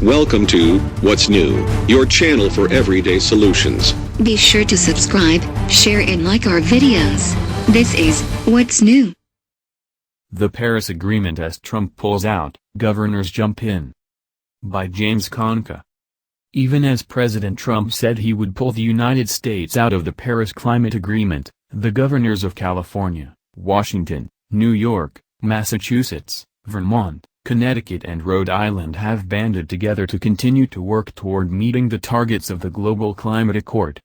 Welcome to What's New, your channel for everyday solutions. Be sure to subscribe, share and like our videos. This is What's New. The Paris Agreement as Trump pulls out, governors jump in. By James Conca. Even as President Trump said he would pull the United States out of the Paris Climate Agreement, the governors of California, Washington, New York, Massachusetts, Vermont, Connecticut and Rhode Island have banded together to continue to work toward meeting the targets of the Global Climate Accord.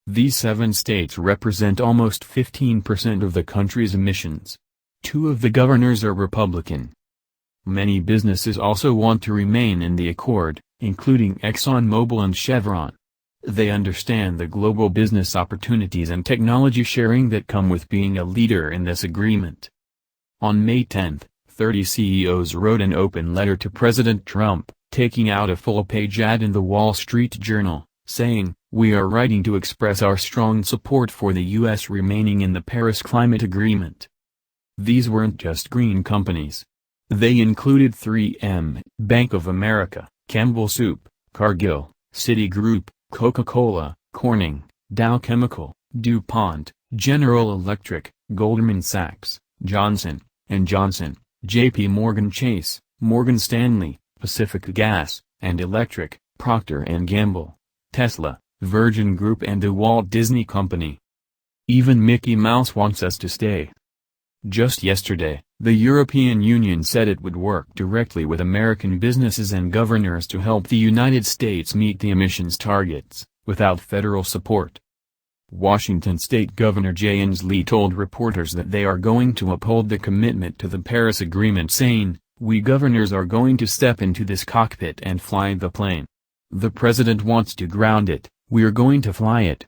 These 7 states represent almost 15% of the country's emissions. 2 of the governors are Republican. Many businesses also want to remain in the accord, including Exxon Mobil and Chevron. They understand the global business opportunities and technology sharing that come with being a leader in this agreement. On May 10, 30 CEOs wrote an open letter to President Trump, taking out a full-page ad in the Wall Street Journal, saying, "We are writing to express our strong support for the U.S. remaining in the Paris Climate Agreement." These weren't just green companies. They included 3M, Bank of America, Campbell Soup, Cargill, Citigroup, Coca-Cola, Corning, Dow Chemical, DuPont, General Electric, Goldman Sachs, Johnson & Johnson, J.P. Morgan Chase, Morgan Stanley, Pacific Gas and Electric, Procter & Gamble, Tesla, Virgin Group and the Walt Disney Company. Even Mickey Mouse wants us to stay. Just yesterday, the European Union said it would work directly with American businesses and governors to help the United States meet the emissions targets, without federal support. Washington State Governor Jay Inslee told reporters that they are going to uphold the commitment to the Paris Agreement, saying, "We governors are going to step into this cockpit and fly the plane. The president wants to ground it, we're going to fly it."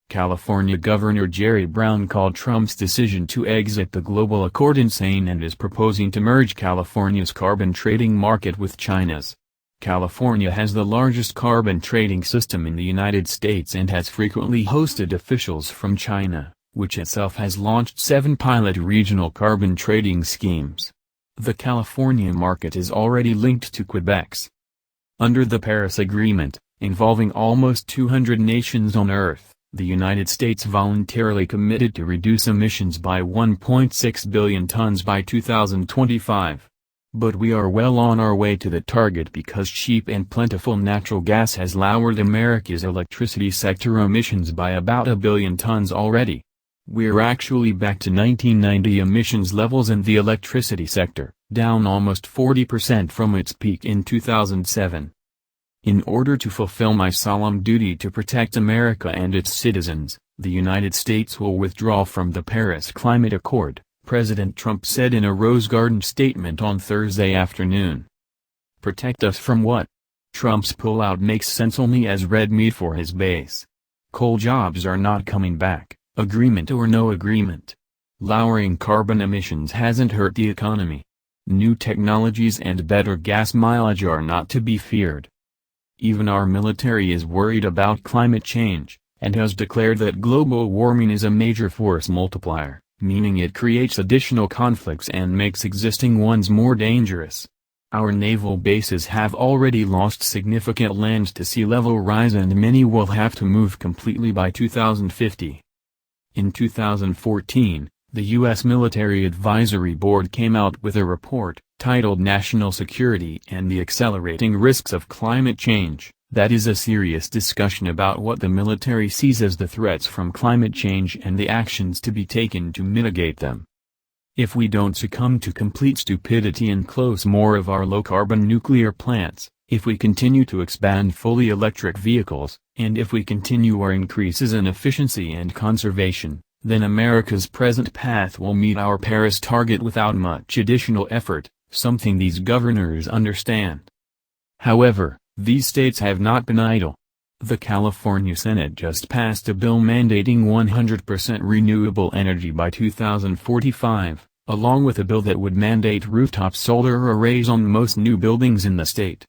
California Governor Jerry Brown called Trump's decision to exit the global accord insane and is proposing to merge California's carbon trading market with China's. California has the largest carbon trading system in the United States and has frequently hosted officials from China, which itself has launched 7 pilot regional carbon trading schemes. The California market is already linked to Quebec's. Under the Paris Agreement, involving almost 200 nations on Earth, the United States voluntarily committed to reduce emissions by 1.6 billion tons by 2025. But we are well on our way to the target because cheap and plentiful natural gas has lowered America's electricity sector emissions by about a billion tons already. We're actually back to 1990 emissions levels in the electricity sector, down almost 40% from its peak in 2007. In order to fulfill my solemn duty to protect America and its citizens, the United States will withdraw from the Paris Climate Accord, President Trump said in a Rose Garden statement on Thursday afternoon. Protect us from what? Trump's pullout makes sense only as red meat for his base. Coal jobs are not coming back, agreement or no agreement. Lowering carbon emissions hasn't hurt the economy. New technologies and better gas mileage are not to be feared. Even our military is worried about climate change, and has declared that global warming is a major force multiplier, meaning it creates additional conflicts and makes existing ones more dangerous. Our naval bases have already lost significant land to sea level rise and many will have to move completely by 2050. In 2014, the U.S. Military Advisory Board came out with a report, titled National Security and the Accelerating Risks of Climate Change, that is a serious discussion about what the military sees as the threats from climate change and the actions to be taken to mitigate them. If we don't succumb to complete stupidity and close more of our low-carbon nuclear plants, if we continue to expand fully electric vehicles, and if we continue our increases in efficiency and conservation, then America's present path will meet our Paris target without much additional effort, something these governors understand. However, these states have not been idle. The California Senate just passed a bill mandating 100% renewable energy by 2045, along with a bill that would mandate rooftop solar arrays on most new buildings in the state.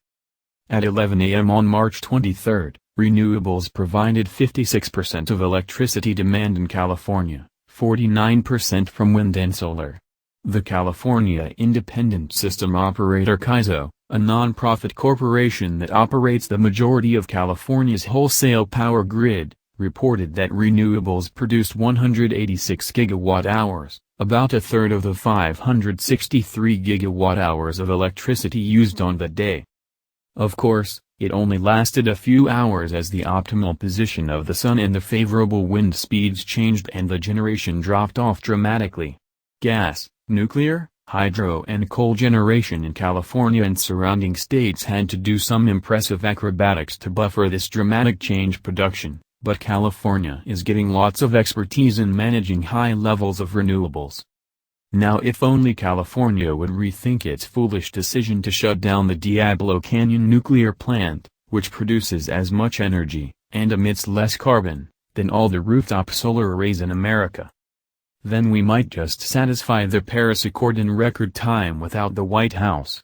At 11 a.m. on March 23, renewables provided 56% of electricity demand in California, 49% from wind and solar. The California Independent System Operator CAISO, a non-profit corporation that operates the majority of California's wholesale power grid, reported that renewables produced 186 gigawatt-hours, about a third of the 563 gigawatt-hours of electricity used on that day. Of course, it only lasted a few hours as the optimal position of the sun and the favorable wind speeds changed and the generation dropped off dramatically. Gas, nuclear, hydro and coal generation in California and surrounding states had to do some impressive acrobatics to buffer this dramatic change production, but California is getting lots of expertise in managing high levels of renewables. Now if only California would rethink its foolish decision to shut down the Diablo Canyon nuclear plant, which produces as much energy, and emits less carbon, than all the rooftop solar arrays in America. Then we might just satisfy the Paris Accord in record time without the White House.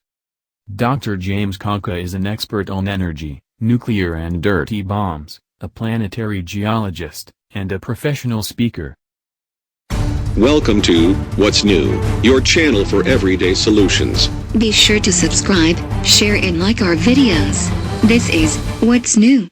Dr. James Conca is an expert on energy, nuclear and dirty bombs, a planetary geologist, and a professional speaker. Welcome to What's New, your channel for everyday solutions. Be sure to subscribe, share and like our videos. This is What's New.